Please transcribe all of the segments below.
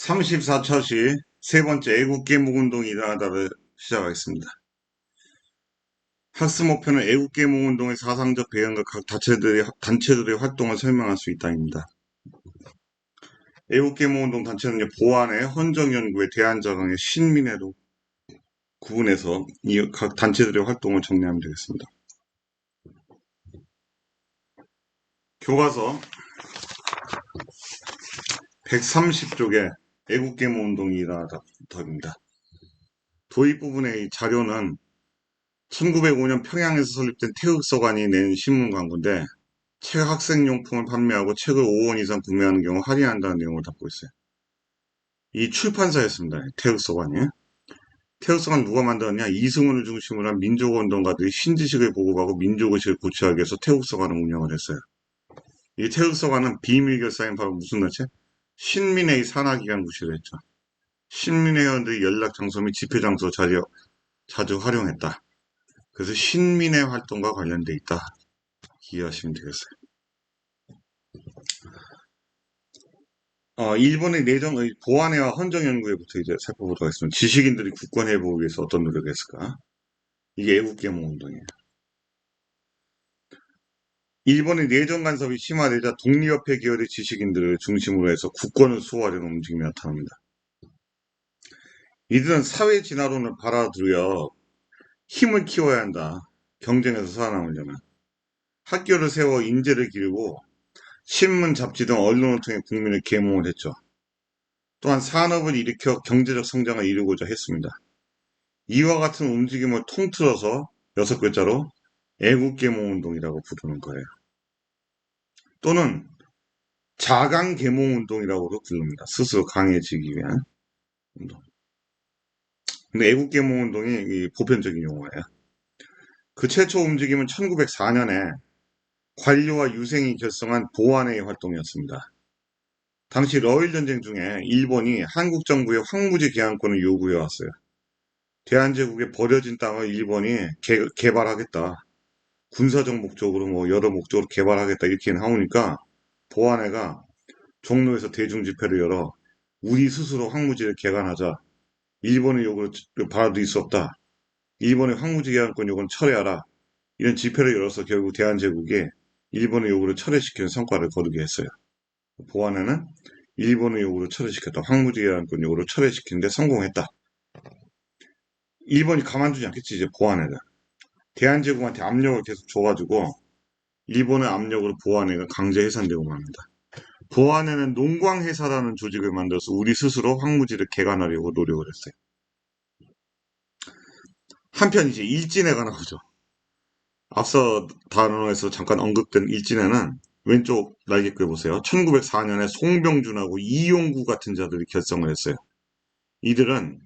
34차시 세 번째 애국개몽운동이 일어나다를 시작하겠습니다. 학습 목표는 애국개몽운동의 사상적 배경과 각 단체들의 활동을 설명할 수 있다입니다. 애국개몽운동 단체는 보안의, 헌정연구의, 대안자강의, 신민회로 구분해서 이 각 단체들의 활동을 정리하면 되겠습니다. 교과서 130쪽에 애국개몽운동이 일어나다입니다. 도입 부분의 자료는 1905년 평양에서 설립된 태극서관이 낸 신문 광고인데 책 학생용품을 판매하고 책을 5원 이상 구매하는 경우 할인한다는 내용을 담고 있어요. 이 출판사였습니다. 태극서관이. 태극서관 누가 만들었냐? 이승훈을 중심으로 한 민족운동가들이 신지식을 보급하고 민족의식을 고취하기 위해서 태극서관을 운영을 했어요. 이 태극서관은 비밀결사인 바로 무슨 단체? 신민회의 산하기관 구실을 했죠. 신민회 회원들이 연락 장소 및 집회 장소 자주 활용했다. 그래서 신민회 활동과 관련돼 있다. 이해하시면 되겠어요. 일본의 내정, 보안회와 헌정연구회부터 이제 살펴보도록 하겠습니다. 지식인들이 국권 회복을 위해서 어떤 노력을 했을까? 이게 애국개몽운동이에요. 일본의 내정 간섭이 심화되자 독립협회 계열의 지식인들을 중심으로 해서 국권을 수호하려는 움직임이 나타납니다. 이들은 사회 진화론을 받아들여 힘을 키워야 한다. 경쟁에서 살아남으려면. 학교를 세워 인재를 기르고 신문, 잡지 등 언론을 통해 국민을 계몽을 했죠. 또한 산업을 일으켜 경제적 성장을 이루고자 했습니다. 이와 같은 움직임을 통틀어서 6글자로 애국계몽운동이라고 부르는 거예요. 또는 자강계몽운동이라고도 부릅니다. 스스로 강해지기 위한 운동. 근데 애국계몽운동이 보편적인 용어예요. 그 최초 움직임은 1904년에 관료와 유생이 결성한 보안회의 활동이었습니다. 당시 러일전쟁 중에 일본이 한국 정부의 황무지 개항권을 요구해왔어요. 대한제국에 버려진 땅을 일본이 개발하겠다. 군사적 목적으로 여러 목적으로 개발하겠다 이렇게 나오니까 보안회가 종로에서 대중집회를 열어 우리 스스로 황무지를 개간하자. 일본의 요구를 받아들일 수 없다. 일본의 황무지 개간권 요구는 철회하라. 이런 집회를 열어서 결국 대한제국이 일본의 요구를 철회시키는 성과를 거두게 했어요. 보안회는 일본의 요구를 철회시켰다. 황무지 개간권 요구를 철회시키는데 성공했다. 일본이 가만두지 않겠지 이제 보안회가. 대한제국한테 압력을 계속 줘가지고 일본의 압력으로 보안회가 강제 해산되고 맙니다. 보안회는 농광회사라는 조직을 만들어서 우리 스스로 황무지를 개간하려고 노력을 했어요. 한편 이제 일진회가 나오죠. 앞서 단어에서 잠깐 언급된 일진회는 왼쪽 날개글 보세요. 1904년에 송병준하고 이용구 같은 자들이 결성을 했어요. 이들은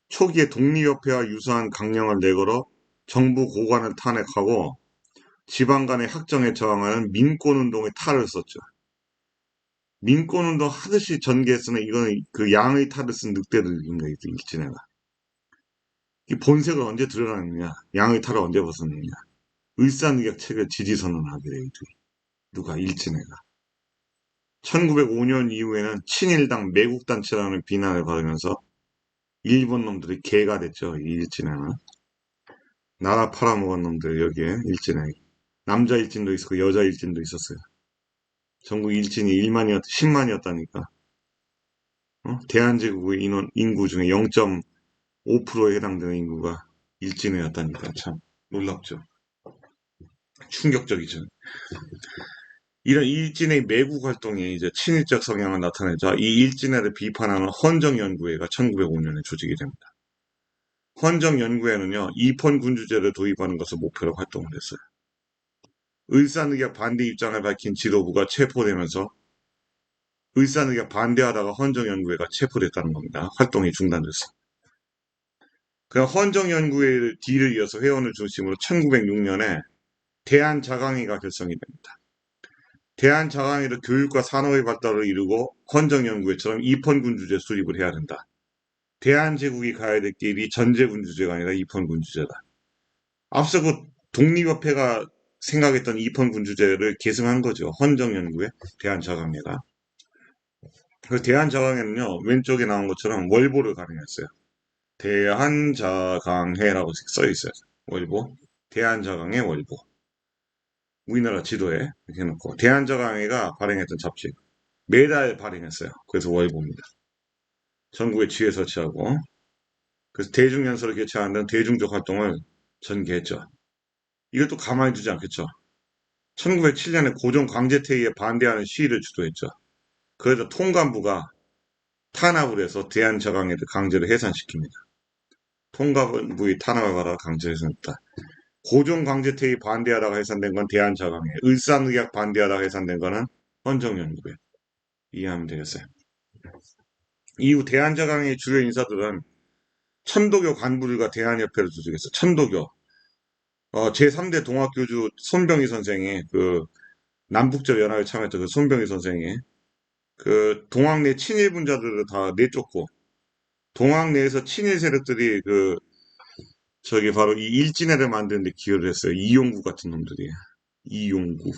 초기에 독립협회와 유사한 강령을 내걸어 정부 고관을 탄핵하고 지방 간의 학정에 저항하는 민권운동의 탈을 썼죠. 민권운동 하듯이 전개했으나 이거는 그 양의 탈을 쓴 늑대들인 거예요. 일진회가. 이 본색을 언제 드러나느냐, 양의 탈을 언제 벗었느냐. 을사늑약 책을 지지선언하게 돼요. 누가? 일진회가. 1905년 이후에는 친일당 매국단체라는 비난을 받으면서 일본 놈들이 개가 됐죠. 이 일진회는. 나라 팔아먹은 놈들 여기에 일진회. 남자 일진도 있었고 여자 일진도 있었어요. 전국 일진이 1만이었, 10만이었다니까. 대한제국의 인구 중에 0.5%에 해당되는 인구가 일진회였다니까. 참 놀랍죠. 충격적이죠. 이런 일진의 매국 활동이 이제 친일적 성향을 나타내자 이 일진회를 비판하는 헌정연구회가 1905년에 조직이 됩니다. 헌정연구회는요, 입헌군주제를 도입하는 것을 목표로 활동을 했어요. 을사늑약 반대 입장을 밝힌 지도부가 체포되면서 을사늑약 반대하다가 헌정연구회가 체포됐다는 겁니다. 활동이 중단됐어요. 그 헌정연구회 뒤를 이어서 회원을 중심으로 1906년에 대한자강회가 결성이 됩니다. 대한자강회도 교육과 산업의 발달을 이루고 헌정연구회처럼 입헌군주제 수립을 해야 된다. 대한제국이 가야 될 길이 전제군주제가 아니라 입헌군주제다. 앞서 그 독립협회가 생각했던 입헌군주제를 계승한 거죠. 헌정연구회, 대한자강회가. 그 대한자강회는요, 왼쪽에 나온 것처럼 월보를 가리했어요. 대한자강회라고 써 있어요. 월보. 대한자강회 월보. 우리나라 지도에 이렇게 해놓고 대한자강회가 발행했던 잡지. 매달 발행했어요. 그래서 월보입니다. 전국에 지회 설치하고 그래서 대중연설을 개최하는 대중적 활동을 전개했죠. 이것도 가만히 두지 않겠죠. 1907년에 고종 강제퇴위에 반대하는 시위를 주도했죠. 그래서 통감부가 탄압을 해서 대한저강회를 강제로 해산시킵니다. 통감부의 탄압을 받아 강제 해산했다. 고종 강제퇴위 반대하다가 해산된 건 대한저강회, 을사늑약 반대하다가 해산된 거는 헌정연구회. 이해하면 되겠어요. 이후 대한저강회 주요 인사들은 천도교 간부들과 대한협회를 조직했어. 천도교. 제3대 동학교주 손병희 선생이 그 남북적 연합에 참여했던 그 손병희 선생이 그 동학 내 친일 분자들을 다 내쫓고 동학 내에서 친일 세력들이 그 저기 바로 이 일진회를 만드는데 기여를 했어요. 이용구 같은 놈들이. 이용구.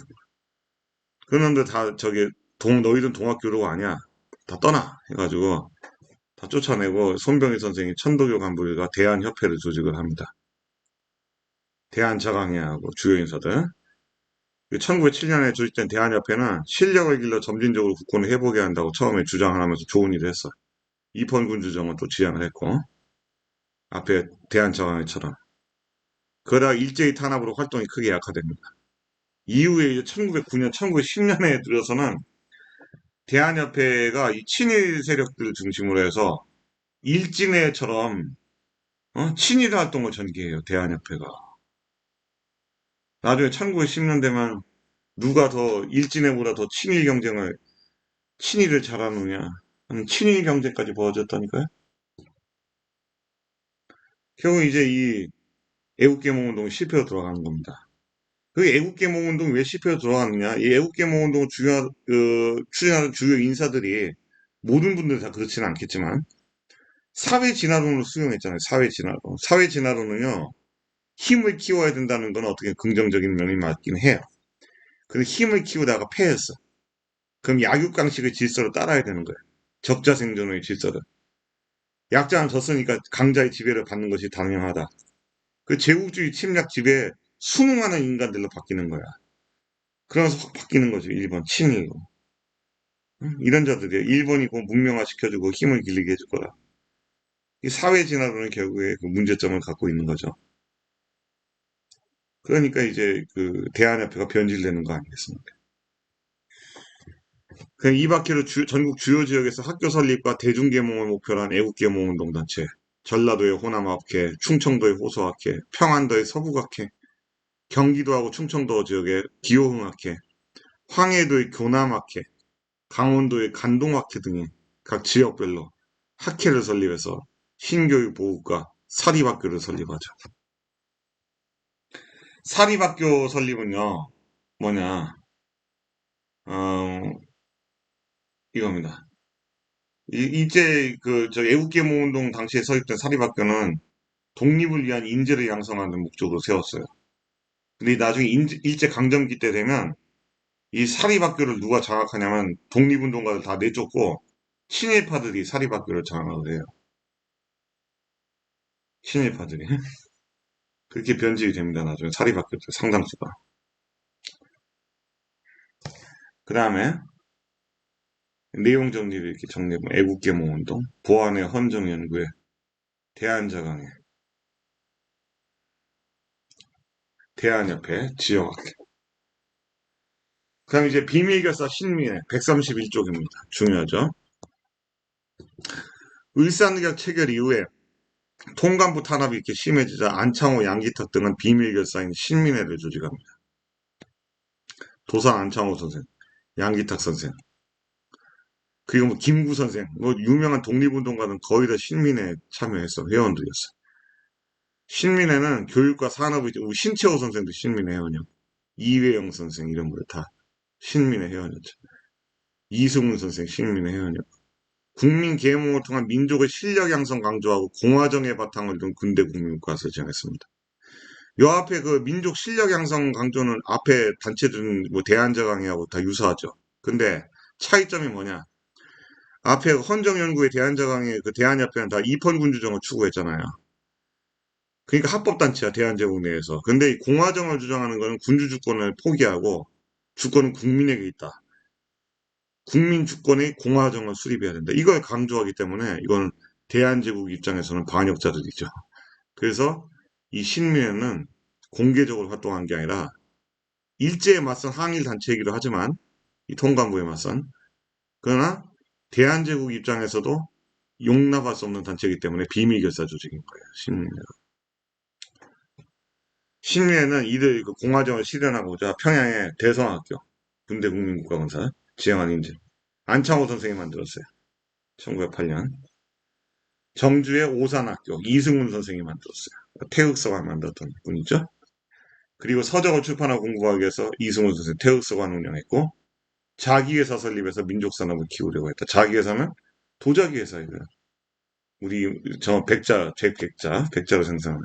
그 놈들 다 저기 너희들 동학교로가 아니야. 다 떠나 해가지고 다 쫓아내고 손병희 선생이 천도교 간부들과 대한협회를 조직을 합니다. 대한자강회하고 주요 인사들. 1907년에 조직된 대한협회는 실력을 길러 점진적으로 국권을 회복해야 한다고 처음에 주장을 하면서 좋은 일을 했어. 이펀군주정은 또 지향을 했고 앞에 대한저강회처럼 그러다가 일제히 탄압으로 활동이 크게 약화됩니다. 이후에 1909년, 1910년에 들어서는 대한협회가 이 친일 세력들을 중심으로 해서 일진회처럼 친일 활동을 전개해요. 대한협회가. 나중에 1910년대만 누가 더 일진회보다 더 친일을 잘하느냐 하는 친일 경쟁까지 벌어졌다니까요. 결국 이제 이 애국개몽운동이 실패로 돌아가는 겁니다. 그 애국개몽운동 왜 실패로 돌아갔느냐? 이 애국개몽운동 추진하는 주요 인사들이 모든 분들 다 그렇지는 않겠지만 사회진화론을 수용했잖아요. 사회진화론. 사회진화론은요. 힘을 키워야 된다는 건 어떻게 긍정적인 면이 맞긴 해요. 근데 힘을 키우다가 패했어. 그럼 약육강식의 질서를 따라야 되는 거예요. 적자생존의 질서를. 약자는 졌으니까 강자의 지배를 받는 것이 당연하다. 그 제국주의 침략 지배에 순응하는 인간들로 바뀌는 거야. 그러면서 확 바뀌는 거죠. 일본 친일로. 이런 자들이 일본이 그 문명화 시켜주고 힘을 길리게 해줄 거라. 이 사회 진화론은 결국에 그 문제점을 갖고 있는 거죠. 그러니까 이제 그 대한협회가 변질되는 거 아니겠습니까? 그냥 이 바퀴로 전국 주요 지역에서 학교 설립과 대중계몽을 목표로 한 애국계몽운동단체, 전라도의 호남학회, 충청도의 호소학회, 평안도의 서북학회, 경기도하고 충청도 지역의 기호흥학회, 황해도의 교남학회, 강원도의 간동학회 등이 각 지역별로 학회를 설립해서 신교육 보급과 사립학교를 설립하죠. 사립학교 설립은요, 뭐냐, 어, 이겁니다. 이제 저 애국계몽운동 당시에 설립된 사립학교는 독립을 위한 인재를 양성하는 목적으로 세웠어요. 근데 나중에 일제강점기 때 되면 이 사립학교를 누가 장악하냐면 독립운동가들 다 내쫓고 친일파들이 사립학교를 장악을 해요. 친일파들이. 그렇게 변질이 됩니다. 나중에 사립학교들 상당수가. 그 다음에 내용 정리를 이렇게 정리해보면 애국계몽운동, 보안의 헌정연구회, 대한자강회, 대한협회, 지역학회. 그 다음에 이제 비밀결사 신민회 131쪽입니다. 중요하죠. 을사늑약 체결 이후에 통감부 탄압이 이렇게 심해지자 안창호, 양기탁 등은 비밀결사인 신민회를 조직합니다. 도산 안창호 선생, 양기탁 선생, 그리고 뭐 김구 선생, 뭐 유명한 독립운동가는 거의 다 신민회에 참여했어. 회원들이었어. 신민회는 교육과 산업의 신채호 선생도 신민회 회원이었고 이회영 선생 이런 분들 다 신민회 회원이었죠. 이승훈 선생 신민회 회원이었고 국민 계몽을 통한 민족의 실력 양성 강조하고 공화정의 바탕을 둔 군대 국민국가를 정했습니다. 요 앞에 그 민족 실력 양성 강조는 앞에 단체들은 뭐 대한저강회하고 다 유사하죠. 근데 차이점이 뭐냐? 앞에 헌정연구회 대한저강의 그 대한협회는 다 입헌군주정을 추구했잖아요. 그러니까 합법단체야, 대한제국 내에서. 근데 이 공화정을 주장하는 거는 군주주권을 포기하고 주권은 국민에게 있다. 국민 주권의 공화정을 수립해야 된다. 이걸 강조하기 때문에 이건 대한제국 입장에서는 반역자들이죠. 그래서 이 신민회는 공개적으로 활동한 게 아니라 일제에 맞선 항일 단체이기도 하지만 이 통감부에 맞선 그러나 대한제국 입장에서도 용납할 수 없는 단체이기 때문에 비밀결사 조직인 거예요. 신민회가. 신민회는 이들 그 공화정을 실현하고자 평양에 대성학교 군대 국민국가건설 지향한 인재 안창호 선생이 만들었어요. 1908년. 정주의 오산학교 이승훈 선생이 만들었어요. 태극서관 만들었던 분이죠. 그리고 서적을 출판하고 공부하기 위해서 이승훈 선생 태극서관 운영했고 자기회사 설립해서 민족산업을 키우려고 했다. 자기회사는 도자기 회사예요. 우리 저 백자로 생산하는.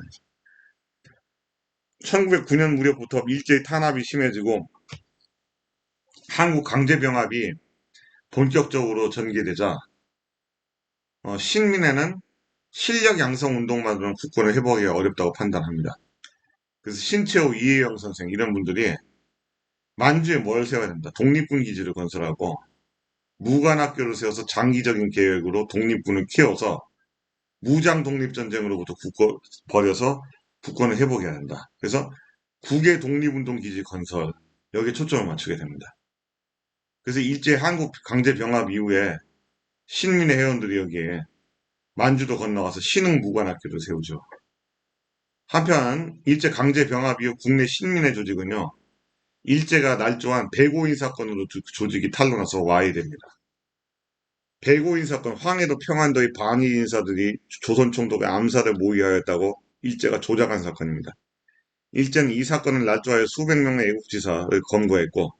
1909년 무렵부터 일제히 탄압이 심해지고 한국 강제병합이 본격적으로 전개되자 신민회는 실력 양성 운동만으로는 국권을 회복하기가 어렵다고 판단합니다. 그래서 신채호, 이혜영 선생 이런 분들이 만주에 뭘 세워야 된다. 독립군 기지를 건설하고 무관학교를 세워서 장기적인 계획으로 독립군을 키워서 무장 독립전쟁으로부터 버려서 국권을 회복해야 된다. 그래서 국외 독립운동 기지 건설 여기에 초점을 맞추게 됩니다. 그래서 일제 한국 강제 병합 이후에 신민의 회원들이 여기에 만주도 건너가서 신흥 무관학교를 세우죠. 한편 일제 강제 병합 이후 국내 신민의 조직은요. 일제가 날조한 배고인 사건으로 조직이 탄로나서 와해됩니다. 배고인 사건, 황해도 평안도의 반일 인사들이 조선 총독의 암살을 모의하였다고 일제가 조작한 사건입니다. 일제는 이 사건을 날조하여 수백 명의 애국지사를 검거했고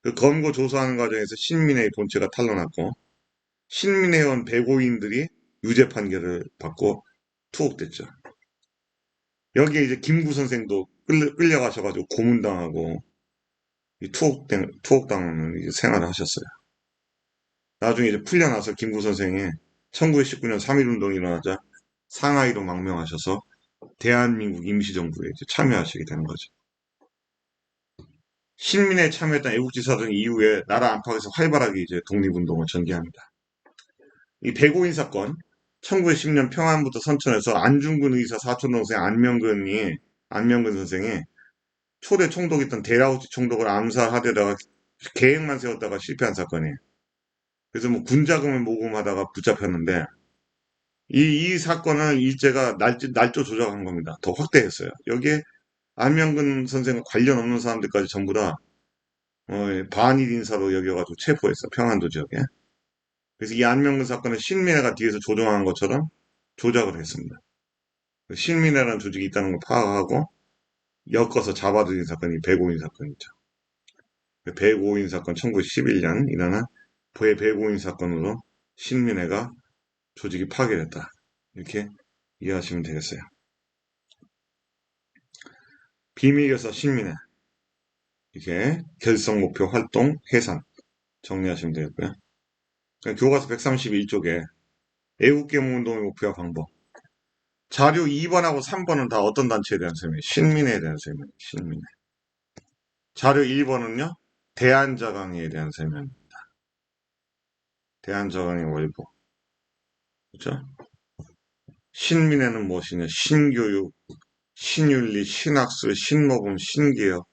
그 검거 조사하는 과정에서 신민의 본체가 탄로났고 신민회 회원 배고인들이 유죄 판결을 받고 투옥됐죠. 여기에 이제 김구 선생도 끌려가셔가지고 고문당하고 투옥당하는 생활을 하셨어요. 나중에 이제 풀려나서 김구 선생이 1919년 3.1운동이 일어나자 상하이로 망명하셔서 대한민국 임시정부에 이제 참여하시게 되는 거죠. 신민회에 참여했던 애국지사들은 이후에 나라 안팎에서 활발하게 이제 독립운동을 전개합니다. 이 배고인 사건, 1910년 평안부터 선천에서 안중근 의사 사촌동생 안명근 선생이 초대 총독이었던 데라우치 총독을 암살하려다가 계획만 세웠다가 실패한 사건이에요. 그래서 뭐 군자금을 모금하다가 붙잡혔는데 이 사건은 일제가 날조 조작한 겁니다. 더 확대했어요. 여기에 안명근 선생과 관련 없는 사람들까지 전부 다 반일 인사로 여겨가지고 체포했어. 평안도 지역에. 그래서 이 안명근 사건은 신민회가 뒤에서 조종한 것처럼 조작을 했습니다. 신민회라는 조직이 있다는 걸 파악하고 엮어서 잡아들인 사건이 배고인 사건이죠. 배고인 사건 1911년 일어난 배고인 사건으로 신민회가 조직이 파괴됐다. 이렇게 이해하시면 되겠어요. 비밀결사 신민회 이렇게 결성 목표 활동 해산 정리하시면 되겠고요. 교과서 131쪽에 애국계몽운동의 목표와 방법 자료 2번하고 3번은 다 어떤 단체에 대한 설명이에요? 신민회에 대한 설명이에요. 신민회. 자료 1번은요. 대한자강회에 대한 설명입니다. 대한자강회 월보. 그렇죠? 신민회는 무엇이냐? 신교육, 신윤리, 신학술, 신모금, 신개혁.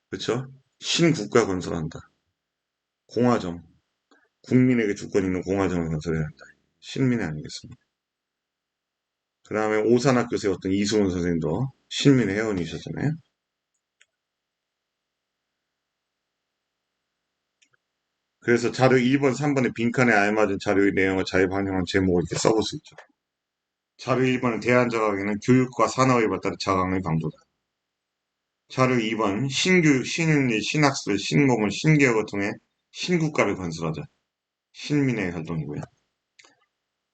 그렇죠? 신국가 건설한다. 공화정. 국민에게 주권 있는 공화정을 건설해야 한다. 신민회 아니겠습니까? 그 다음에 오산학교 세웠던 이승훈 선생님도 신민회 회원이셨잖아요. 그래서 자료 1번, 3번의 빈칸에 알맞은 자료의 내용을 잘 반영한 제목을 이렇게 써볼 수 있죠. 자료 1번은 대한자강회는 교육과 산업에 발달한 자강의 방도다. 자료 2번 신교육, 신윤리, 신학술, 신목은, 신개혁을 통해 신국가를 건설하자. 신민의 활동이고요.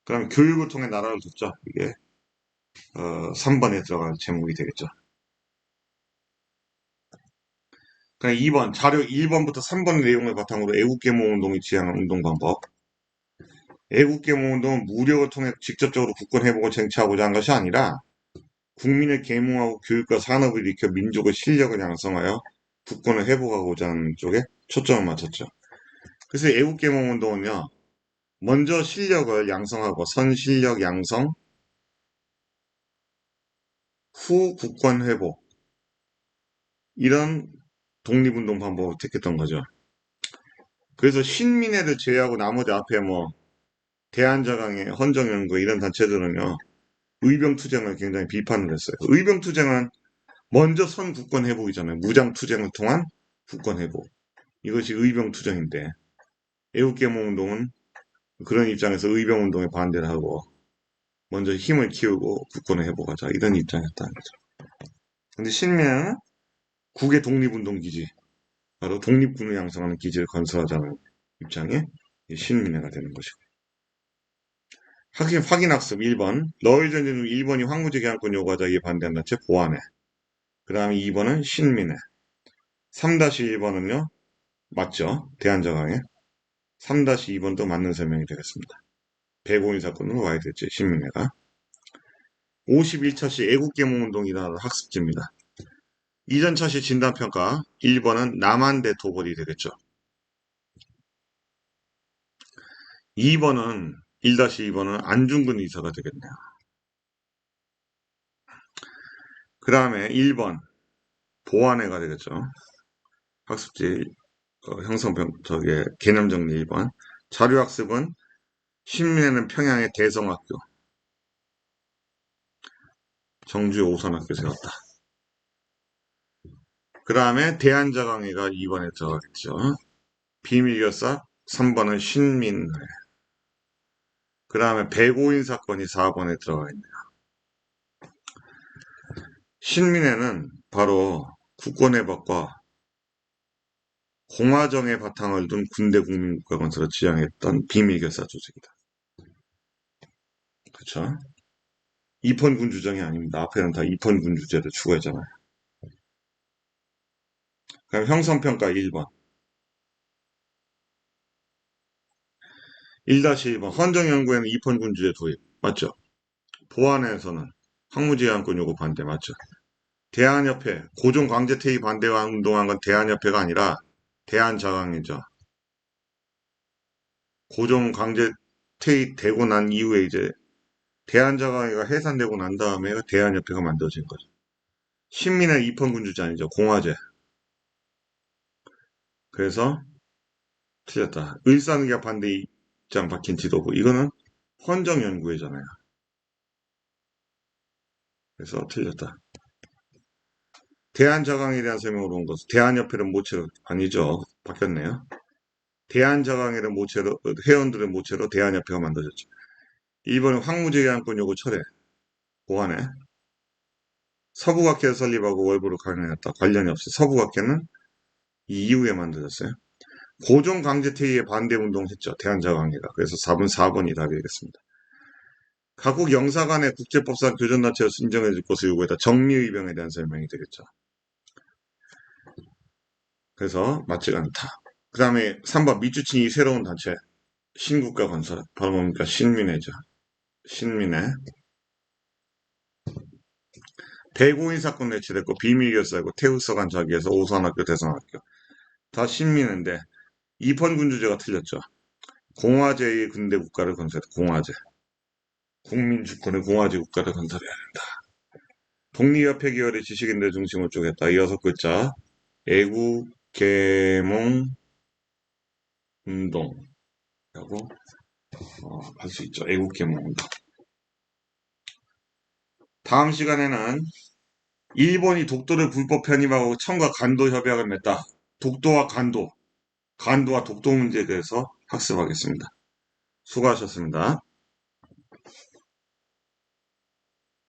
그럼 교육을 통해 나라를 돕자. 이게 3번에 들어갈 제목이 되겠죠. 그럼 2번 자료 1번부터 3번 내용을 바탕으로 애국계몽운동이 지향한 운동 방법. 애국계몽운동은 무력을 통해 직접적으로 국권 회복을 쟁취하고자 한 것이 아니라 국민의 계몽하고 교육과 산업을 일으켜 민족의 실력을 양성하여 국권을 회복하고자 하는 쪽에 초점을 맞췄죠. 그래서 애국계몽운동은요, 먼저 실력을 양성하고 선실력 양성, 후 국권 회복, 이런 독립운동 방법을 택했던 거죠. 그래서 신민회를 제외하고 나머지 앞에 뭐 대한저강회, 헌정연구회 이런 단체들은요, 의병투쟁을 굉장히 비판을 했어요. 의병투쟁은 먼저 선 국권 회복이잖아요. 무장투쟁을 통한 국권 회복. 이것이 의병투쟁인데 애국계몽운동은 그런 입장에서 의병운동에 반대를 하고 먼저 힘을 키우고 국권을 회복하자 이런 입장이었다는 거죠. 근데 신민회는 국의 독립운동 기지, 바로 독립군을 양성하는 기지를 건설하자는 입장에 신민회가 되는 것이고. 확인학습 1번. 러일전쟁 중 1번이 황무지 계약권 요구하자 이에 반대한 단체 보완회. 그 다음에 2번은 신민회. 3-1번은요. 맞죠. 대한저강회. 3-2번도 맞는 설명이 되겠습니다. 105인 사건으로 와야 되지. 신민회가. 51차시 애국계몽운동이라는 학습지입니다. 이전 차시 진단평가 1번은 남한대 도벌이 되겠죠. 2번은 1-2번은 안중근 의사가 되겠네요. 그 다음에 1번 보완회가 되겠죠. 학습지 개념 정리 1번. 자료학습은 신민회는 평양의 대성학교, 정주의 오선학교 세웠다. 그 다음에 대한저강회가 2번에 들어가겠죠. 비밀결사 3번은 신민회. 그 다음에 105인 사건이 4번에 들어가 있네요. 신민회는 바로 국권회복과 공화정의 바탕을 둔 군대 국민국가 건설을 지향했던 비밀결사 조직이다. 그렇죠? 입헌군주정이 아닙니다. 앞에는 다 입헌군주제를 추구했잖아요. 그럼 형성평가 1번. 1-1번. 헌정연구에는 입헌군주제 도입. 맞죠? 보안에서는 황무지양권 요구 반대. 맞죠? 대한협회. 고종 강제퇴위 반대 운동한 건 대한협회가 아니라 대한자강이죠. 고종 강제퇴위 되고 난 이후에 이제 대한자강회가 해산되고 난 다음에 대한협회가 만들어진 거죠. 신민의 입헌군주제 아니죠. 공화제. 그래서 틀렸다. 을사늑약 반대 입장 박힌 지도부. 이거는 헌정연구회잖아요. 그래서 틀렸다. 대한저강에 대한 설명으로 온 것은 대한협회를 모체로 아니죠. 바뀌었네요. 대한저강회를 모체로 회원들의 모체로 대한협회가 만들어졌죠. 2번은 황무제한권 요구 철회 보완해 서부각회를 설립하고 월부를 강행했다. 관련이 없이 서부각회는 이 이후에 만들어졌어요. 고종 강제퇴위에 반대 운동했죠. 대한저강회가. 그래서 4번이 답이겠습니다. 각국 영사 간의 국제법상 교전단체를 인정해 줄 것을 요구했다. 정미의병에 대한 설명이 되겠죠. 그래서 맞지가 않다. 그 다음에 3번 밑주친이 새로운 단체 신국가 건설 바로 뭡니까? 신민회죠. 신민회. 105인 사건 내치됐고 비밀결사고 태우서간 자기에서 오산학교 대성학교 다 신민회인데 입헌군주제가 틀렸죠. 공화제의 군대 국가를 건설했다. 공화제. 국민주권의 공화제 국가를 건설해야 된다. 독립협회 계열의 지식인들 중심으로 쪼갰다. 이 6글자 애국 계몽 운동이라고 할 수 있죠. 애국 계몽 운동. 다음 시간에는 일본이 독도를 불법 편입하고 청과 간도 협약을 맺다. 독도와 간도, 간도와 독도 문제에 대해서 학습하겠습니다. 수고하셨습니다.